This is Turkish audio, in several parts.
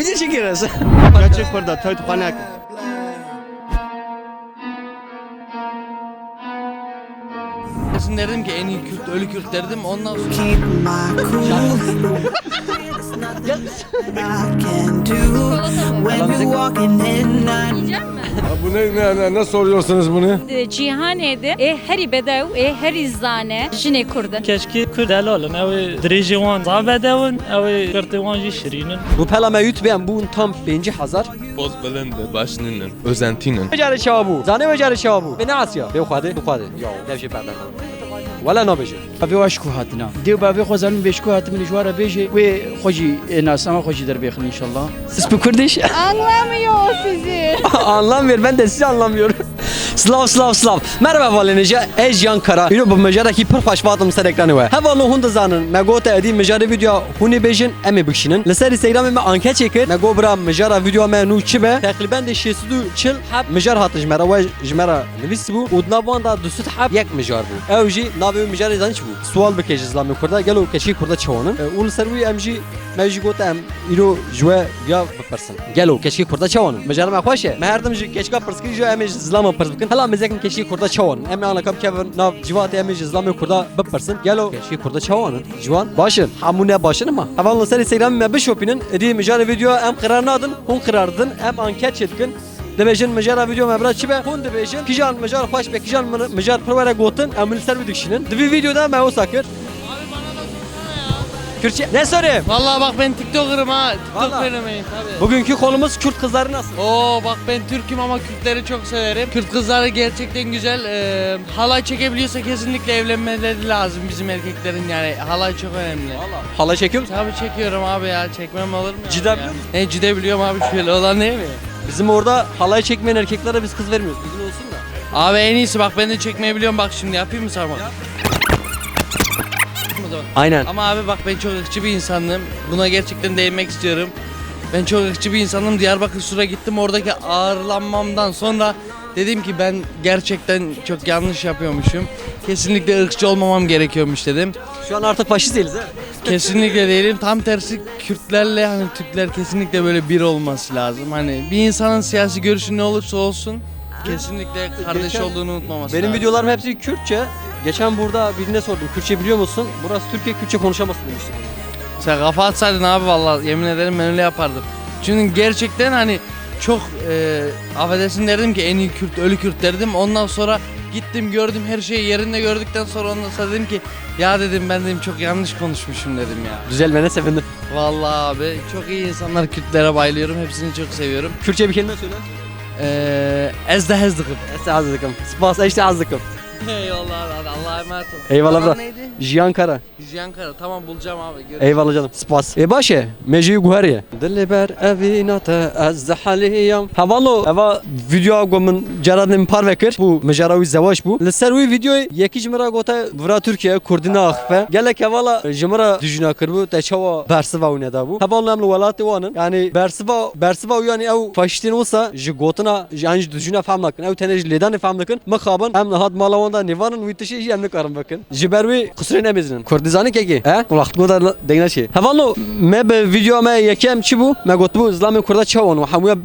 video çekiyoruz. Gerçek burada taytxana. Kesin derdim ki en iyi Kürt, ölü Kürt derdim ondan sonra. Keep my cool. I can do when you walking in night. Bu ne soruyorsunuz bunu? Cihane'de heri bedev, heri zane, jine kurda. keşke Kürdel olun, ev direci wan zabedevun, ev Kürtüvan jî şirînin. Rupela me YouTube'm bun tam 5000. Poz bilindi, başnının, özentinin. Becerê çawa bû. Zanê wecerê çawa bû. Bê Asya. Bê xwedê, Ya, dev jê berdan. Wala nabêje. Bavê wa şku hatina. Dêw bavê xwe zanîn bê şku hatin min jwara bêjê wê xwe jî nasama xwe jî derbêxin inşallah. Siz bu Kurdiş? Anlamıyor sizi. Anlamıyor. Ben de sizi anlamıyorum. Slav. Merhaba valinice. Ejyan Kara. Yürü bu mecara ki pırpaş vadım ser ekranı ve. Havalı hundu zanın. Megote edi mecara video huni bejin emi bişinin. Leser Instagram'ı me anket çekir. Mego bra mecara video me nu çibe. Tekriben de şesidu çil hab mejar hatı jmera ve jmera nevis bu. Udnavan da dusut hab yek mejar bu. Evji navi mecara zanç bu. Sual bikeş İslamı kurda. Gelo keçi kurda çawanın. Ul servi emji mevji gote em iro jwe ya bıpırsın. Gelo keçi kurda çawanın. Mecara me xoşe. Me her demji keçka pırskı jo emji İslamı pırsın. Hala mezekim keçi kurda çawanın. Em anakam kevin nav civat emji İslamı kurda bıpırsın. Gelo keçi kurda çawanın. Civan başın. Hamune başın ama. Havalın sen Instagram'ı me bişopinin. Edi mecara video em qirarnadın. Hun qirardın. Em anket çetkin. Debejin mecara video mebra çibe. Hun debejin. Kijan mecara xoş be kijan mecara provera gotin. Em ser vidikşinin. Divi videoda me o sakır. Kürtçe. Ne sorayım? Vallahi bak ben TikToker'ım ha. TikTok Vallahi. fenomeni tabii. Bugünkü konumuz Kürt kızları nasıl? Oo bak ben Türk'üm ama Kürtleri çok severim. Kürt kızları gerçekten güzel. Halay çekebiliyorsa kesinlikle evlenmeleri lazım bizim erkeklerin yani. Halay çok önemli. Hala çekiyor musun? Tabii çekiyorum abi ya. Çekmem olur mu? Cide ya? biliyor musun? Cide biliyorum abi şöyle olan değil mi? Bizim orada halay çekmeyen erkeklere biz kız vermiyoruz. Bilgin olsun da. Abi en iyisi bak ben de çekmeyi biliyorum bak şimdi yapayım mı sana bak? Aynen. Ama abi bak ben çok ırkçı bir insanım. Buna gerçekten değinmek istiyorum. Ben çok ırkçı bir insanım. Diyarbakır Sur'a gittim. Oradaki ağırlanmamdan sonra dedim ki ben gerçekten çok yanlış yapıyormuşum. Kesinlikle ırkçı olmamam gerekiyormuş dedim. Şu an artık faşist değiliz ha. Kesinlikle değilim. Tam tersi Kürtlerle hani Türkler kesinlikle böyle bir olması lazım. Hani bir insanın siyasi görüşü ne olursa olsun kesinlikle kardeş olduğunu unutmaması Benim lazım. videolarım hepsi Kürtçe. Geçen burada birine sordum. Kürtçe biliyor musun? Burası Türkiye, Kürtçe konuşamazsın demiştim. Sen kafa atsaydın abi vallahi yemin ederim ben öyle yapardım. Çünkü gerçekten hani çok affedersin derdim ki en iyi Kürt, ölü Kürt derdim. Ondan sonra gittim gördüm her şeyi yerinde gördükten sonra ondan sonra dedim ki ya dedim ben dedim çok yanlış konuşmuşum dedim ya. Düzelmene sevindim. Vallahi abi çok iyi insanlar Kürtlere bayılıyorum hepsini çok seviyorum. Kürtçe bir kelime söyle. Ezde hezdikim. Este azdıkım. Spas işte azdıkım. Eyvallah abi Allah'a emanet ol. Eyvallah Anan bro. neydi? Jiyan Kara. Jiyankara tamam bulacağım abi. Görüşürüz. Eyvallah canım. Spas. Başı. Mejiyi guhariye. Dilber evinata azhaliyam. Havalo. Eva video gomun caradın parvekir. Bu mejaravi zevaş bu. Leservi videoyu yeki jmera gota vra Türkiye Kurdina axfe. Gelek havala jmera dijna kırbu. Teçava bersiva uneda bu. Havalo namlu valati wanın. Yani bersiva yani ev faşistin olsa ji gotuna janj dijna famlakin. Ev tenej ledan famlakin. Makaban hem nahat malavanda nivanın vitişi yemli karım bakın. Jibervi kusure nemizinin. Kurdizani keki. Kulaktıma da degna şey. Havalo me be video me yekem çi bu. Me gotbu İslamı kurda çawan ve hamuya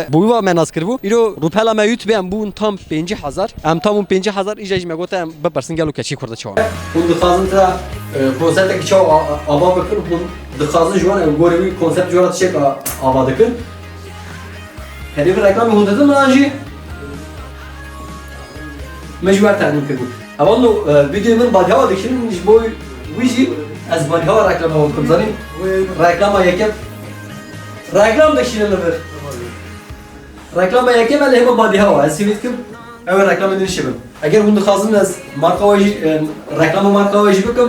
bu me nas kırbu. İro rupela me YouTube'm bu tam 5000. Em tam 5000 ijaj me gotem bepersin gelo keçi kurda çawan. Bu dixazın ta konsepteki çaw aba bakın bu dixazın jwan ev gorevi konsept jwan çek aba bakın. Hadi bir reklam hundadı mı anji? مجبور تعلیم کرد. اولو ویدیو من بعد هوا دکتیم نیش بوی ویژی از بعد هوا رکلام هم کم زنیم. رکلام یکم دکتیم لبر. رکلام یکم علیه ما بعد هوا از سیمید کم. اول رکلام دنیشیم. اگر هند خازن از مارکا ویژی رکلام مارکا ویژی بکم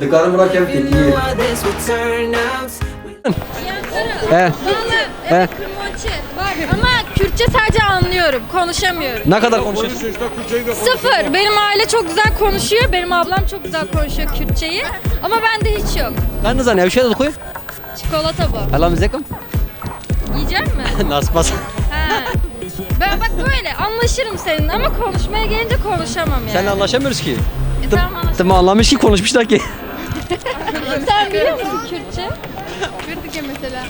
دکارم را کم You کردی. knew how this would turn out. Evet kırmonçi var ama Kürtçe sadece anlıyorum, konuşamıyorum. Ne kadar konuşuyorsun? Sıfır. Benim aile çok güzel konuşuyor, benim ablam çok güzel konuşuyor Kürtçeyi ama bende hiç yok. Ben ne zannediyorum? Bir şey de koy. Çikolata bu. Allah'ım zekim. Yiyecek mi? Nasıl pas? He. Ben bak böyle anlaşırım seninle ama konuşmaya gelince konuşamam yani. Seninle anlaşamıyoruz ki. Tamam anlaşırım. Tamam anlamış ki konuşmuşlar ki. Sen biliyor musun Kürtçe? Kürtçe mesela.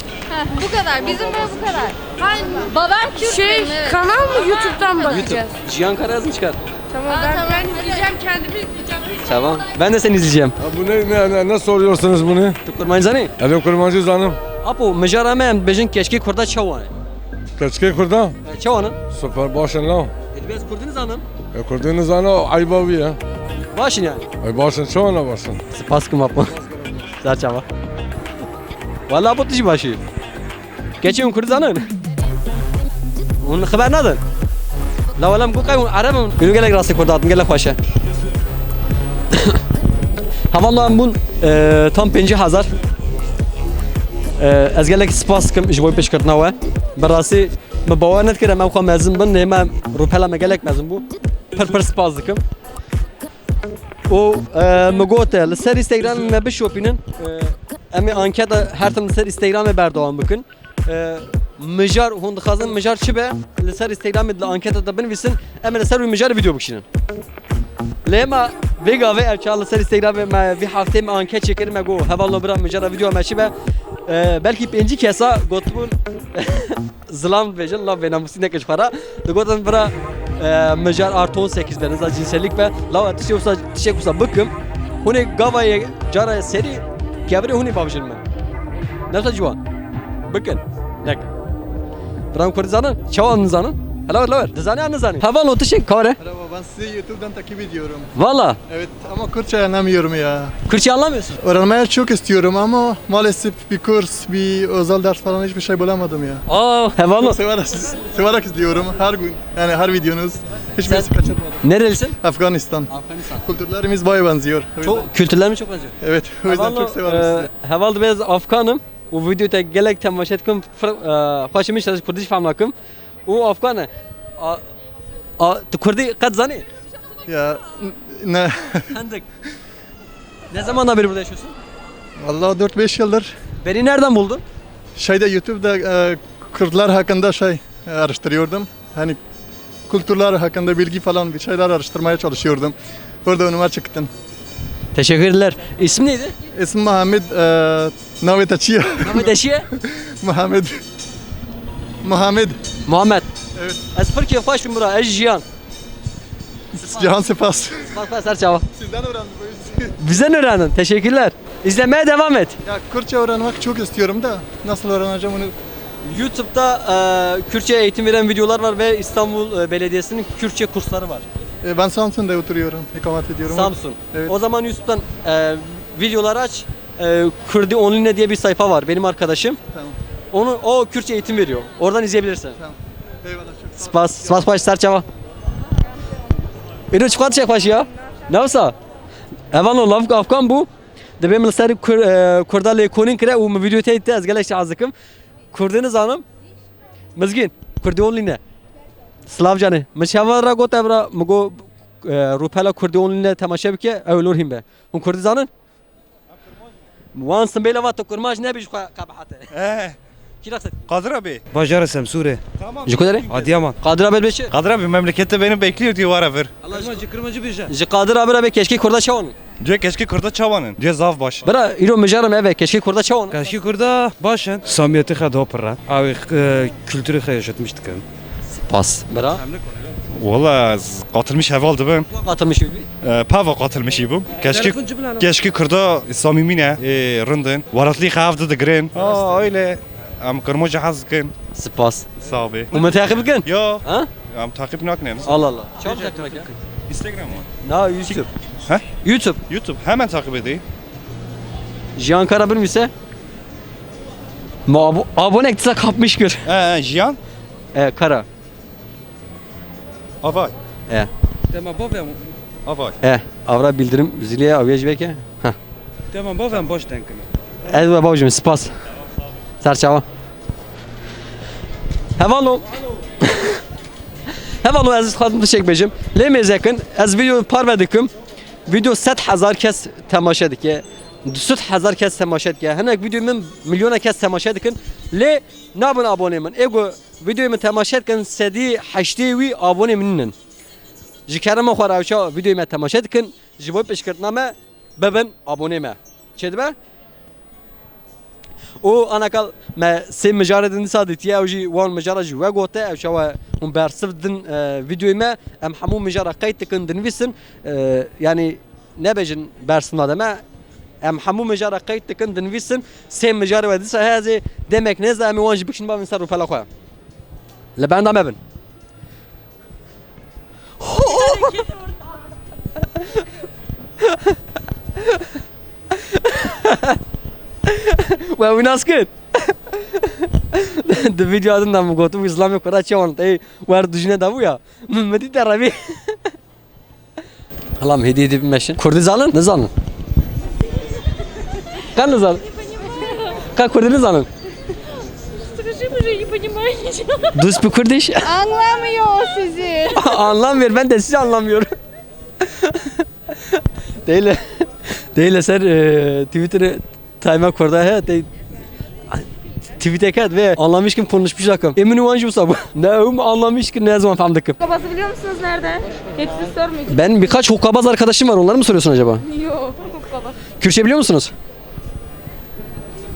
Bu kadar. Bizim böyle bu kadar. Hayır. Babam Kürt benim, evet. Kanal mı YouTube'dan bakacağız? Cihan Kara yazın çıkar. Tamam ben izleyeceğim kendimi izleyeceğim. Tamam. Ben de seni izleyeceğim. Ha, bu ne soruyorsunuz bunu? Kurman zani. Elim kurmancı zanım. Apo mejara men bejin keşke kurda çawan. Kaçke kurda? Çawanın. Süper başın la. Edbiyaz kurdini zanım. Kurdunu zanı aybavi ya. Başın yani. Ay başın çoğuna başın. Spaskım yapma. Zar çava. Vallahi bu tişi başı. Geçiyorum kurdu zanın. Onun haber nedir? La valam bu kayın arabam. Gülü gelek rastı kurdu atım gelek başa. Havalan bun tam 5000. از گلک سپاس کم جوای پیش کردن و براسی مباور نکردم من خواهم مزن بن نه من رو پلا مگلک مزن بو پر سپاس دکم و مگوت لسر اینستاگرام ما بشوپینن امی آنکت هر تم لسر اینستاگرام بردوام بکن مجار هند خازن مجار چی به لسر اینستاگرام دل آنکت دبن ویسن امی لسر روی مجار ویدیو بکشینن لما ویگا و ارچال لسر اینستاگرام ما وی هفته ما آنکت چکر ما گو هوالو برام مجار ویدیو ما چی به belki penci kesa gotbun zlam vejin la venamusine keş para de gotan bra mejar artı 18 benza cinsellik ve la atışa usta tişek usta bakım hune gavaya cara seri kevre hune babjin men nasıl juan bakın nek bram kurzanın çavan zanın hello dizani an zanı havan o tişek kare Merhaba, ben sizi YouTube'dan takip ediyorum. valla Evet ama Kürtçe anlamıyorum ya. Kürtçe anlamıyorsun Öğrenmeye çok istiyorum ama maalesef bir kurs, bir özel ders falan hiçbir şey bulamadım ya. hevan Severek izliyorum her gün. Yani her videonuz. Hiçbirisi kaçırmadım. nerelisin Afganistan. Afganistan Kültürlerimiz baya benziyor. O yüzden- çok kültürler mi çok benziyor Evet, o yüzden çok severim sizi. Heval bez Afganım. O videoda gelek temaşet kım hoşuma gitti Kurdiş famlakum. O Afganı. Tu Kurdi kad zani? Ya ne? Handık. Ne zamandan beri burada yaşıyorsun? Vallahi 4-5 yıldır Beni nereden buldun? YouTube'da Kürtler hakkında araştırıyordum. Hani kültürler hakkında bilgi falan bir şeyler araştırmaya çalışıyordum. Orada önüme çıktın. Teşekkürler. İsim neydi? İsmim Muhammed Navet Açıya. Mehmet Eşiye. Muhammed. Muhammed. Evet. Ez Türkiye hoş bin bura. Ez Jiyan. Cihan Sepas. Bak serçava. Sizden öğrendim. Bizden öğrendin. Teşekkürler. İzlemeye devam et. Ya Kürtçe öğrenmek çok istiyorum da nasıl öğreneceğim onu? YouTube'da Kürtçe eğitim veren videolar var ve İstanbul Belediyesi'nin Kürtçe kursları var. Ben Samsun'da oturuyorum, ikamet ediyorum. Samsun. Evet. O zaman YouTube'dan videoları aç. Kürdi Online diye bir sayfa var. Benim arkadaşım. Tamam. O Kürtçe eğitim veriyor. Oradan izleyebilirsin. Tamam. Eyvallah çok sağ ol. Spas baş serçava. İro çıkart çek baş ya. Ne olsa? Evan o lav Afgan bu. De benim ser Kurda le konin kire o video teyit az gelek azıkım. Kurdiniz hanım. Mızgin. Kürdi Online. Slavcanı. Müşavara gotebra mugo Rupela Kürdi Online temaşa bike evlur himbe. Hun Kürdi zanın? Vansın beyler vat kurmaj ne biş kabahate. Kirakset. Kadir abi. Bacara Semsure. Jikudere? Adıyaman. Kadir abi beşi. Kadir abi memlekette beni bekliyor diyor var ver. Kırmacı bir şey. Ji Kadir abi keşke kurda çavan. Diyor keşke kurda çavanın. Diyor zav baş. Bra iro mejarım eve keşke kurda çavan. Keşke kurda başın. Samiyeti khada opera. Abi kültürü yaşatmıştık. Pas. Bra. Valla katılmış hevaldı ben. Katılmış gibi. Pava katılmış bu. Keşke kurda samimine rındın. Varatlı khavdı da gren. Öyle. Am kırmacı hazkın. Spas. Sabi. Umu takip edin. Yo. Ha? Am takip naknem. Allah Allah. Çok takip ya. Instagram mı? Na YouTube. He? YouTube. YouTube. Hemen takip edeyim. Jiyan Kara bir mise. Ma abone ektisa kapmış gör. Jiyan. Kara. Avay. Tamam bavem. Avay. Avra bildirim ziliye avyaj veke. Ha. Tamam bavem boş denkim. Ez ve babacım spas. Serçava. Hevalo. Hevalo aziz xadim teşekkür bejim. Lemez yakın az video parvedikim. Video 7000 kes temaşa dike. 7000 kes temaşa dike. Henek videomun milyona kes temaşa dikin. Le nabın abone min. Ego videomu temaşa dikin sedi 80 abone minin. Jikarama xarawça videomu temaşa dikin. Jiboy peşkirtname beben abone me. Çedbe? او انا قال ما سي مجرد ان صادت يا وجي وان مجرد جو وقوته او شو هم بارسفدن فيديو ما ام حمو مجرد قيت كندن فيسن يعني نبجن بارسن هذا ما ام حمو مجرد قيت كندن فيسن سي مجرد ودس هذا دمك نزا ام وانج بكشن ما بنسرو فلا خو لبعند ما بن Well, we're not good. The video adından mı gotu İslam'ı kura çavan tay var düzüne da bu ya. Mehmet'i terabi. Allah'ım hediye edip meşin. Kurdi zalın ne zalın? Kan ne zalın? Kan kurdi ne zalın? Скажи, уже не понимаю ничего. Do you speak Kurdish? Anlamıyor sizi. Anlamıyor ben de sizi anlamıyorum. Değil. Değil ser Twitter'ı Time kurda he tweet'e kat ve anlamış kim konuşmuş rakam. Emin uvancı bu ne anlamış ki ne zaman famdık. Babası biliyor musunuz nerede? Hepsi sormayacağım. Ben birkaç hokkabaz arkadaşım var onları mı soruyorsun acaba? Yok. Baba. Kürtçe biliyor musunuz?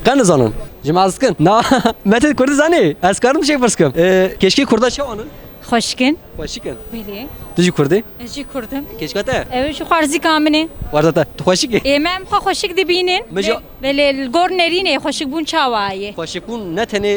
Kan zanın. Cemazkın. Na Mete Kurdi zani. Askarım şey farskım. Keşke Kurda çavanın. Hoşkin. Hoşikın. Beli. Dici Kurdi. Eji kurdum. Keşke te. Evet şu xarzi kamini. Varda ta. Hoşik. Emem xoşik dibinin. Meja- Veli gor nerine xoşik bun çavayı. Hoşikun ne tane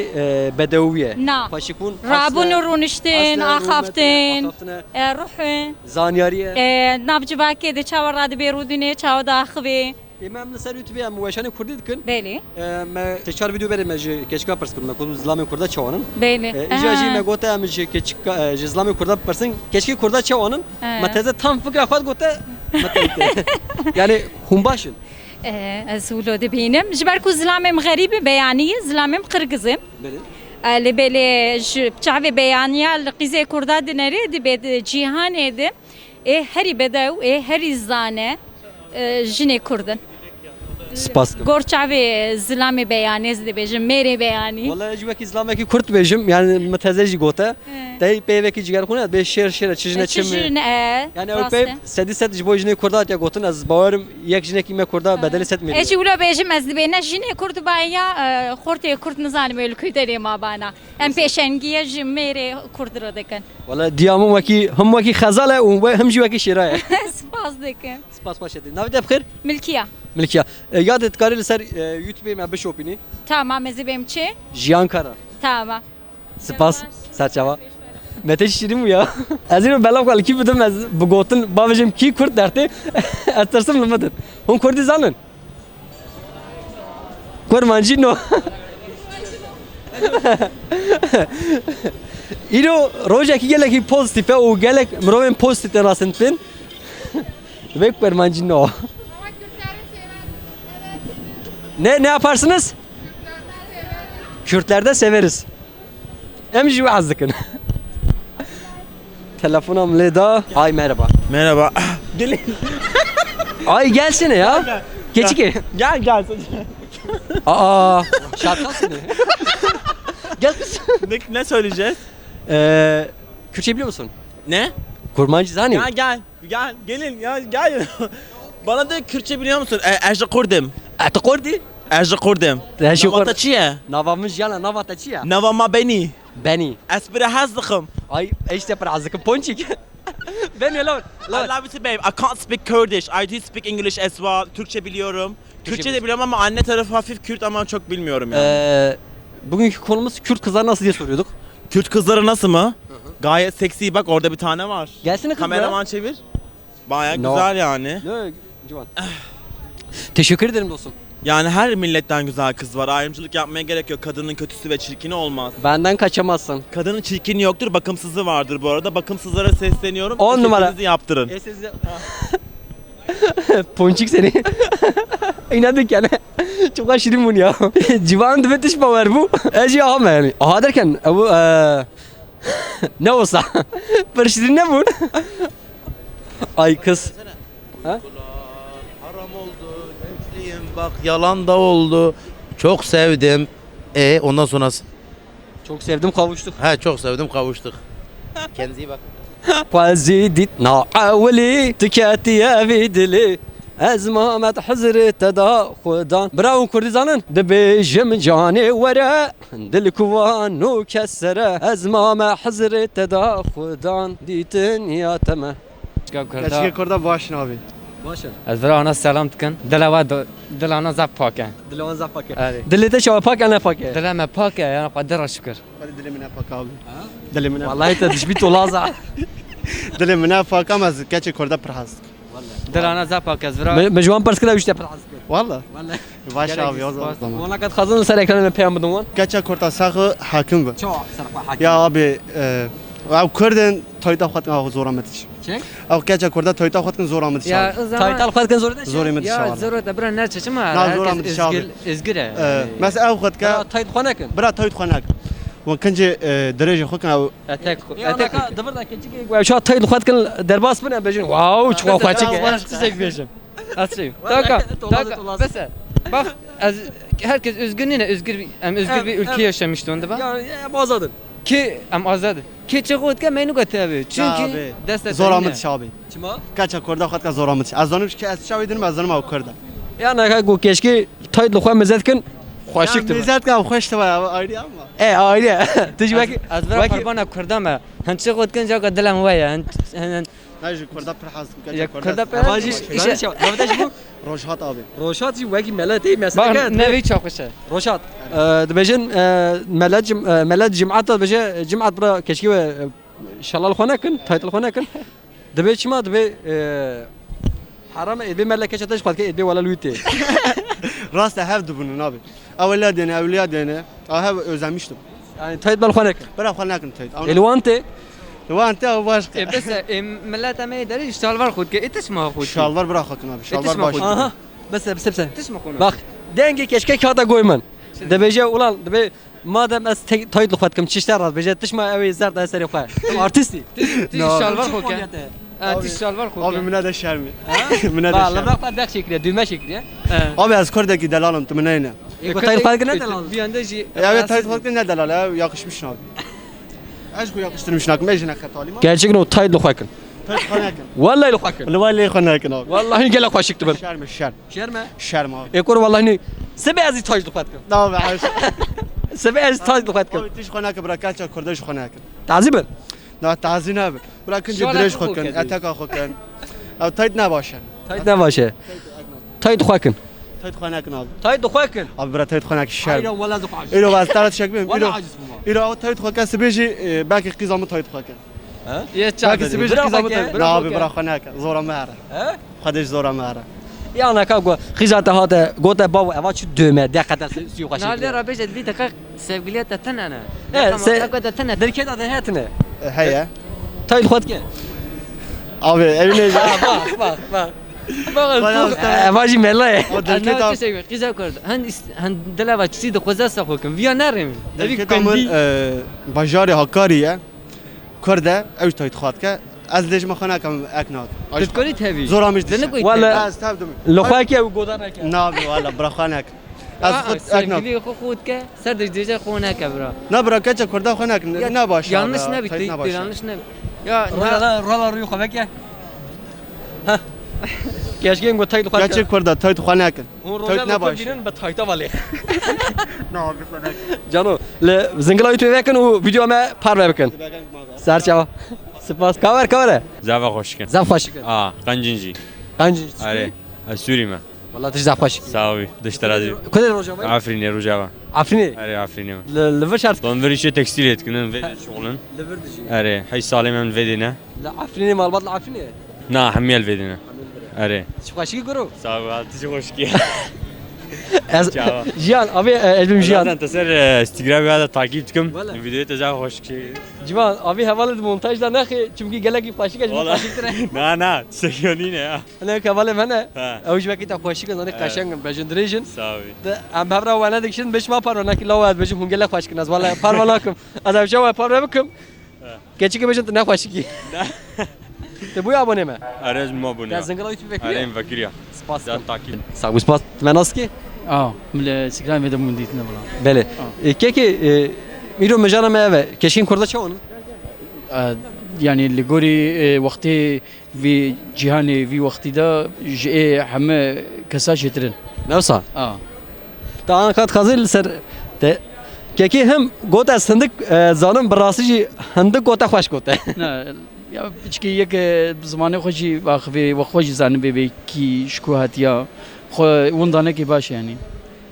bedeviye. Na. Hoşikun. Rabun runiştin, axaftin, ruhun. Zaniyariye. Navcıvaki de çavarad berudine çavda axvi. Emem ser YouTube'ya muvaşani Kurdi dikin. Beli. Me teşar video verim je keşke parskım. Me kudu zlami Kurda çavanın. Beli. İcaji me gote am je keşke zlami Kurda parsın. Keşke Kurda çavanın. Me teze tam fikra xwat gote. Yani humbaşın. Ez ولو دبینم جبر کو زلامم غریبه بیانی زلامم قرقزم لبلی بچعوی بیانیا لقیزه کرده دنری دبید جیهان edin هری بدو هری زانه جنه کردن Spas. گورچاوی زلامی بیانی از دبیجم میری بیانی Vallahi civaki İslam'daki Kurt bejim yani metezeci gote. Dayı peyveki ciger konu be şer çizine çimi. Yani o pey sedi set jibo jine kurda ya gotun az bawarım yek jine kime kurda bedeli set mi? ايش ولا بيجم از دبینا جنه کرد بایا خورتی کرد نزانم ول کویدری ما بانا ام پیشنگی جم میری کرد رو دکن Vallahi diyamım vaki hem vaki khazale ve hem jivaki şiraya. سپاس دکن Spas başladı. Navide bkhir? ملکیا Milkiya. Yad et karil ser YouTube'e me beş opini. tamam ez bim çi Jiyan Kara. tamam Spas. Saçava. Mete şirin bu ya. Azir belav kal ki bidim az bu gotun babacım ki Kurt derdi. Atırsım lamadır. Hon Kurdi zanın. Kurmancı no. İro roja ki gelek pozitif o gelek mroven pozitif rasentpin. Ve kurmancı no. Ne yaparsınız? Kürtlerde severiz. Emci azdıkın. Telefonum Leda. Ay merhaba. Merhaba. Ay gelsene ya. Keçiki. Gel. Aa, şarkı seni. Gel kız. Ne söyleyeceğiz? Kürtçe biliyor musun? Ne? Kurmancı zani. Gel. Gelin ya gel. Bana da Kürtçe biliyor musun? Ejde kurdum. Eti kurdi. Ejde kurdum. Ejde kurdum. Navata çiye? Navamız yana navata çiye. Navama beni. Beni. Espri hazdıkım. Ay işte prazıkım ponçik. Beni lan. I love you babe. I can't speak Kurdish. I do speak English as well. Türkçe biliyorum. Türkçe de biliyorum ama anne tarafı hafif Kürt ama çok bilmiyorum yani. Bugünkü konumuz Kürt kızlar nasıl diye soruyorduk. Kürt kızları nasıl mı? Gayet seksi bak orada bir tane var. Gelsene kız Kameraman çevir. Baya No. güzel yani. Ne? Civan. Teşekkür ederim dostum. Yani her milletten güzel kız var. Ayrımcılık yapmaya gerek yok. Kadının kötüsü ve çirkini olmaz. Benden kaçamazsın. Kadının çirkini yoktur, bakımsızı vardır bu arada. Bakımsızlara sesleniyorum. 10 numara. İstediğinizi yaptırın. Ponçik seni. İnadık yani. Çok şirin bunu ya. Civan düvetiş var bu. Eci aha yani. Aha derken bu ne olsa. Bir şirin ne bu? Ay kız. Ha? Haram oldu, gençliğim bak yalan da oldu. Çok sevdim. Ondan sonrası. Çok sevdim kavuştuk. He çok sevdim kavuştuk. Kendinize iyi bakın. Pazidit na awli tikati ya vidli Ez Mehmet Hazreti da Xudan. Bravo Kurdizanın. Dibêjim canê were dil kuvanu kesere. Ez Mehmet Hazreti da Xudan dîtin ya teme. Keşke kurda başın abi. Başın. Ez vera ana selam tıkın. Dil ana zap pake. Dilan zapake. Evet. Dilete şava pak ana pake. Dil ama pake yani kadar şükür. Hadi dilimine pak abi. Dilimine. Vallahi te dişbit olaza. Dilimine pak ama keşke kurda pırhaz. Dil ana zap pake ez vera. Mecwan perskila işte pras. Valla. Vallahi. Baş abi o zaman. Ona kad kazanın ser ekranı peyam budun wan. Keşke kurda sağı hakim bu. Çok sarfa hakim. Ya abi او کردن تایتا خود کنه زور آمدش. چه؟ او کجا کرده تایتا خود کن زور آمدش. Ya Taytal خود kın zoru da. زور آمدش. Ya zor da bura ne çeşme Ne zor herkes amca abi. ezgire. Mesela او خود که Tayt khona kın. برا تایت خانه کن. و کنجی درجه خود کنه. Etek Etek. Dıvır da keçi ki şu tayt khod kın derbas bana bejin. Wow çok kaçık. Çiçek beşim. Açayım. Taka. Mesela bak herkes özgürlüğüne özgür bir ülke yaşamıştı onda bak. Ya bazadın. Ki am azad. Ki çıkıt ki menu gatabi. Çünkü deste زور آمدش abi. Çima? کجا کرده خود که زور آمدش. از دانش که از شاوی دنم از دانم او کرده. Ya ne kadar keşke tayt khod mezet kın. Xoşikti. میزد که خوش تو آیدی اما. Aile. Tecrübe. Az vera kurbana kurdama. Han çıkıt ki jaga dilam vaya. Han نجی کرده پر حس کجا ya کرده. kurda Bajiş. İşte. Navdaş bu. روشات abi. Roşat ji vaki melati mesela. bak nevi çakışa. Roşat. Dibejin melad cimata beje cimat bra keşke ve şalal khona kın taytal khona kın. Dibe çima dibe haram ebe melek çataş khod ke ebe wala lüte. راست هفت دبونن abi. اولاد yani evliya yani. Aha özlemiştim. Yani tayt bal khona kın. برا خانه کن تایت. Elwante. وانت او باش. Bes millet ama idari iştal var khud ki etişma khud. شالوار برا خود کن abi. شالوار باش. Aha. Bes bes. Etişma khud. Bak denge keşke kağıda koyman. Dibeje ulan dibe madem az tayt khod kım çişler raz beje tışma evi zar da seri khoy. Artisti. İştal var khud ki. İştal var khud. Abi mine de şermi. Mine de Vallahi şermi. bırak da dak şekli, düğme şekli. Abi az kordaki delalım tu mineyne. Tayt khod ne delal? Bir anda ji. Ya tayt khod ne delal ya yakışmış abi. Aşk yakıştırmış nak mecne khatalima. Gerçekten o tayt khod kın. Tayt khana kın. Vallahi khod kın. Vallahi khana kın abi. Vallahi gel khoşikti ben. Şermi şerm. Şerme. Şerm abi. Ekor vallahi ni sebe az tayt khod kın. Abi aş. Sebe az tayt khod kın. Abi tiş khana kın bırak kaça kordaş khana kın. Tazibin. Ne tazin abi. Bırakın direj khod kın. Atak khod kın. Abi tayt ne başa. Tayt ne başı? Tayt khod kın. Tayt khana kın abi. Tayt khod kın. Abi bırak tayt khana kın şerm. Hayır valla zıqaş. İlo vaz tarat şekbim. Valla İlo. aciz bu. İlo o tayt khod kın sebeji belki qizamı tayt khod kın. Ye Belki çadır. sebeji qizamı tayt. Ne abi bırak khana kın. Zora mara. He? Xadeş zora mara. Yani kavga khizata hada gota baba eva şu dövme dakikada suyu kaşık. Nalir abi jed bir dakika sevgiliye de tenene. Evet, Dakika da tenene. derket adı hayatını. Heye. Tayt khod kın. Abi evine Bak. Bayağı usta. Vaji mella. O derket Ana abi. çeşme qiza kurd. Han dilava çisi de qoza saxokum. Viya narim. Derket amın bajari Hakkari'ye. Kurde ev tayt xat ke. Az lejme xana kam eknak. Tütkori tabi. Zora miş. Dene koy. Valla Az tabdım. loxay ki godan ki. Ne abi valla bırak xana ke. Az xut eknak. Sevgili xud ke ser de xona ke bra. Ne bırak kaça kurda xana ke. Ne baş. Yanlış ne bitti? Yanlış ne? Ya Rola ruyu xavek ya. Keşke ngo tayt khod Kaça kurda tayt xana ke. Tayt ne baş. Be tayta vali. Ne abi xana ke. Cano le zingla yutu vekin o video me parve bekin. Serçava. Spas cover. Zava hoşken. Zaf xoşik. Aa, kancinci. Kanji. Are. Suri me. Vallahi tiş zaf xoşik. Savi. Dıştarazi. Kudel roja var. Afrin'e Rojava. Afrini. Are Afrin'e. Le şart. Don verişe tekstil etkinin ve şoğlun. Le verdici. Are. Hay salim vedine. Le afrini malbat le afrini. Na hamiyel vedine. Are. Şu xoşik guru. Savi. Altı hoşki. Cihan abi elbim Cihan. Zaten teser Instagram ya da takip tıkım. Valla. Videoyu tezahür hoşki. Cihan abi havalı montajda nahi çünkü gelek xoşik acı Valla. xoşik tere. Na. Çekiyorsun yine ya. Ne kavalı bana. Ha. Avuç vakit xoşik zani kaşang bejendrejin. Savi. Am bavra wana dikşin beş ma parona ki lawad bejim hungela xoşik naz valla parvalakum. Adam şava parva bakım. Keçi bejent ne xoşik. Te bu abone me. Arez mu bunu. Ya zingla yutu Are bekliyor. em vakiriya. Spas. Zaten takip. Sağ spas. Menaski. اه من الانستغرام هذا من ديتنا والله Bele. Keki miro mejana me eve. Keşin kurda çavun. يعني اللي قولي وقتي وی جهانی وی وقتی دا جه همه کسا شترن نوسا آه تا آن کات خازی سر ده که هم گوت از هندک زانم براسی جی هندک گوت خوش گوته نه یا بچکی یک زمانه خوشی واقعی وقتی زن به کی شکوهاتیا خو وندانه کی باشه یعنی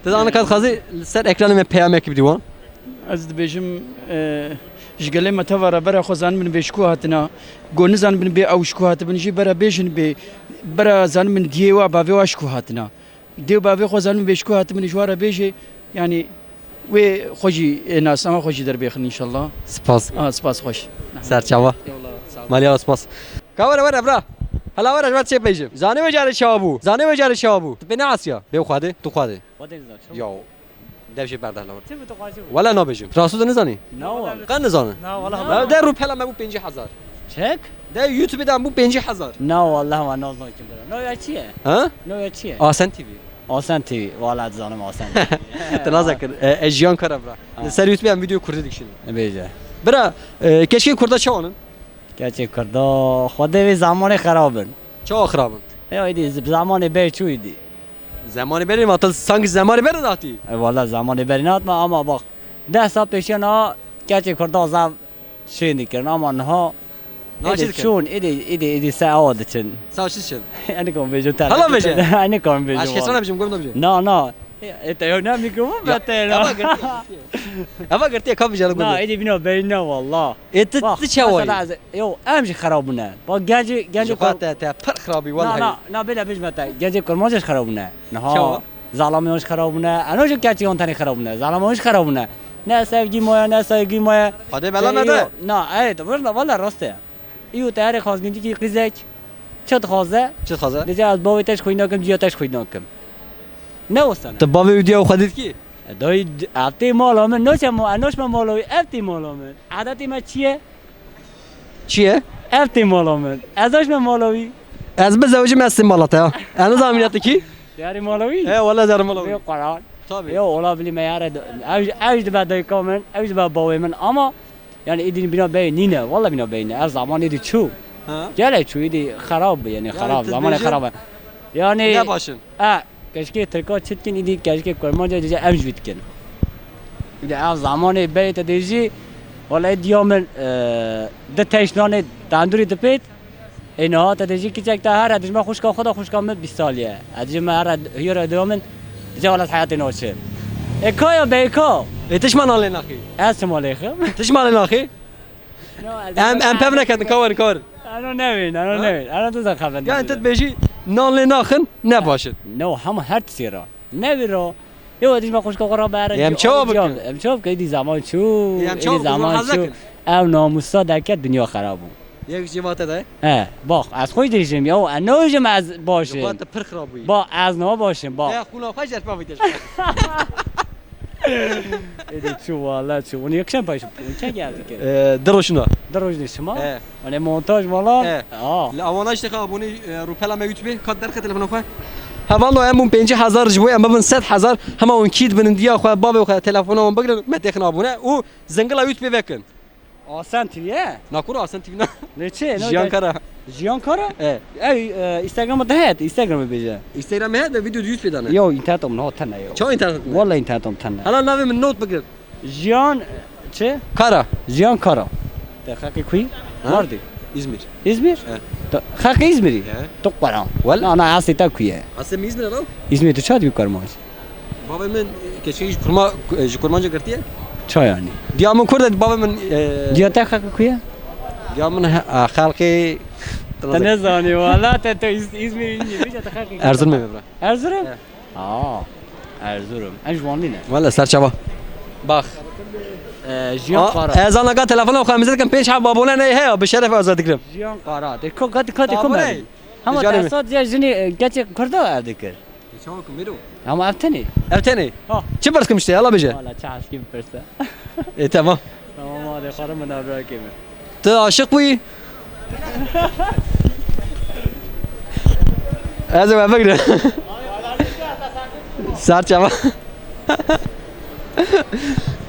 تا آن کات خازی سر اکران می پیام کی بدیوان از دبیجم جگله متوارا برا خو زن من به شکوهاتنا گون زن من به او شکوهات من جی برا بیشن به برا زن من دیوا باوی و شکوهاتنا دیو باوی خو زن من به شکوهات من جوارا بیشه یعنی و خوشی ناس ما خوشی در بیخن ان شاء الله سپاس سپاس خوش سر چوا مالیا سپاس کاور ور برا هلا ور اجمت چه پیجم زانه وجار شابو زانه وجار شابو به ناسیا به خواده تو خواده یا دبش برده لور ولا نابجم راسو نزانی نه والله قن نزانه نه والله ده رو پلا مگو 50000 چک ده یوتیوب دام بو 50000 نه والله ما ناز نکیم برم نه چیه ها نه چیه آسن تی وی آسان تی والله زانم آسان تنازکر اجیان کار برا سر یوتیوب هم ویدیو کردی دیکشین بیجه برا کشکی کردا چوانن کچه کردا خود وی زمان خرابن چه خرابن یا ایدی زمان بی چو ایدی زمان بریم اتل سانگ زمان بر داتی والله زمان برینات ما اما باق 10 سال پیشنا کچه کردا زم شینی کردن اما نه ناچیز چون ایدی سعادت چن ساوشیز شد اینی کم بیجو تر حالا بجه اینی کم بیجو اشکه سنا بجم گم بجه نه اتیو نمیگم بتیلا اما گرتی کام بجه نه گم ایدی بینو بینه والله ات چوای یو امش خرابونه با گنج خاطر تا پر خرابی والله نه بلا بیش متا گنج کرماجش خرابونه نه زالامش خرابونه انوش کچی اون تنی خرابونه زالامش خرابونه نه سوگی مایا نه سوگی مایا خاطر بلا مده نه ای تو والله راسته ایو تیار خازگینجی کی قیزک چت خازه چه خازه دیگه از باویتش خویناکم جیاتش خویناکم نه وستانه تو با ویدیو خودت کی دای افتی مالامه نوش ما مالوی افتی مالامه عادتی ما چیه افتی مالامه ازش ما مالوی از به زوجی مستیم مالاتا انا زمینیت کی دیاری مالوی والله زار مالوی قرار طبعا یا اولا بلی میاره اوج بعد دای کامن اوج بعد باوی من اما یعنی ایدین بینا بینینه والله بینا بینه از زمان ایدی چو جله چو ایدی خراب یعنی خراب زمان خرابه یعنی نباشن کشکی ترکا چتکن ایدی کشکی کرمانجا دیجا امج بیتکن ایدی از زمان بیت دیجی والله دیامن ده تشنان تندوری دپیت اینها تا دیجی کی چکتا هر ادج ما خوشکا خدا خوشکا من 20 سالیه ادج ما هر هیر دیامن دیجا ولات حیات نوشه اکایا بیکا ایتش من آلی نخی اسم علیکم تش مال نخی ام پم نکردن کار انا نبین انا تو خبرن یا انت بیجی نال ناخن نباشد نو هم هر تسیرا نبیرو یو دیش ما خوشکا قرا بره ام چوب ام چوب که دی زمان چو دی زمان چو او ناموسا دکه دنیا خرابو یک جوات ده باخ از خوی دیشم یا انوجم از باشه جوات پر خرابی با از نو باشم با یا خونا خوش جرفا بیتش ایدی چو والا چو اون یکشم پایش چه گردی که دروشنا دروش نیست ما اون مونتاژ والا اواناش تخا ابونی رو پلا ما یوتیوب کات در تلفن خو ها والله امون 5000 جوی اما من 100000 هم اون کید بن دیا خو بابا خو تلفنم بگیر ما تخنا ابونه او زنگلا یوتیوب بکن آسان تیه نکور آسان تینا نه چه جیان کارا ای اینستاگرام ده اینستاگرام بیجه اینستاگرام هست ویدیو یوتیوب بدانه یا اینترنت هم نه تنه یا چه اینترنت والله اینترنت هم تنه حالا ناوی من نوت بگیر جیان چه کارا جیان کارا دقیقه کوی واردی İzmir خاک İzmir'i تو قرآن ولی نه اصلی تا کویه اصلا İzmir رو İzmir تو چه کرماج بابا من کشکی کرمانجا کرتیه چه یعنی دیامون کرد بابا من دیاتا خاک کویه دیامون خالقی تنزانی والا تو İzmir'i میشه تا خاک ارزرم میبرم ارزرم ارزرم انجوانی نه والا سرچوا باخ جیان قارا از آن لگا تلفن خواهم میزد که 5 حب بابونه نه هی به شرف آزاد کرم جیان قارا دیکو کم هم دستات جنی گچ کرده ادکر چه میرو هم افتنی چه برس کمشته یلا بجه والا چه از کیم پرسه تمام ما ده خارم من ابرا کیمه تو عاشق بوی از ما بگیر سرچوا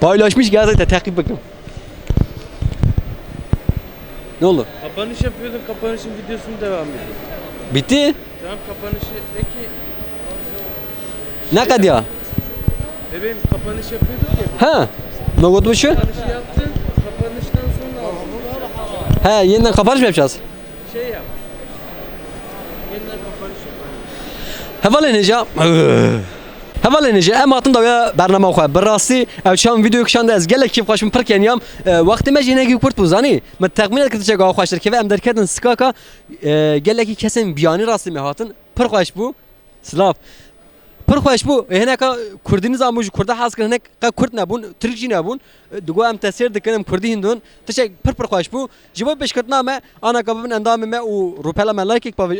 paylaşmış ki zaten takip bakın. Ne oldu? Kapanış yapıyordun, kapanışın videosunu devam ediyor. Bitti. Tamam kapanıştaki Ne kadar ya? bebeğim kapanış yapıyorduk ya. Ha. Ne oldu bu şu? Kapanışı yaptın, kapanıştan sonra He, yeniden kapanış mı yapacağız? şey yap. Yeniden kapanış yap. Heval ineceğim. Heval ineceğim. Hem hatun da ya bername oku. Berası evşam video kuşanda ez gelek kif kaşım park yanıyam. Vaktime jine ki kurt buzani. Me takmin etkilecek o kaşlar ki ve em derkedin skaka gelek ki kesin biyani rastı mi hatun. Par kaş bu. Slav. Par kaş bu. Hene ka Kurdiniz amuj Kurda haskın hene ka Kurd ne bun, Türkçe ne bun. Dugo em tesir dikenim Kurdi hindun. Teşek par kaş bu. Cevap beşkatna me ana kabın endamı me o rupela me like pa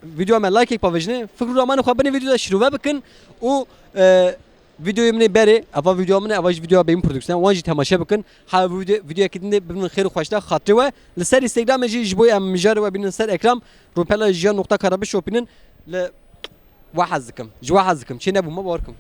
video me like pa vejne. Fikru ramanı khabani video şuruva bakın. O videoyu mene beri ava video mene ava video benim prodüksiyon wanji temaşa bakın. Ha video kedinde birbirinin xeyri xoşta xatri ve lisser Instagram ji jboy em mijar ve binin ser ekram rupela jiyan.karabi shopinin le واحد زكم جو واحد زكم شنو ابو ما بوركم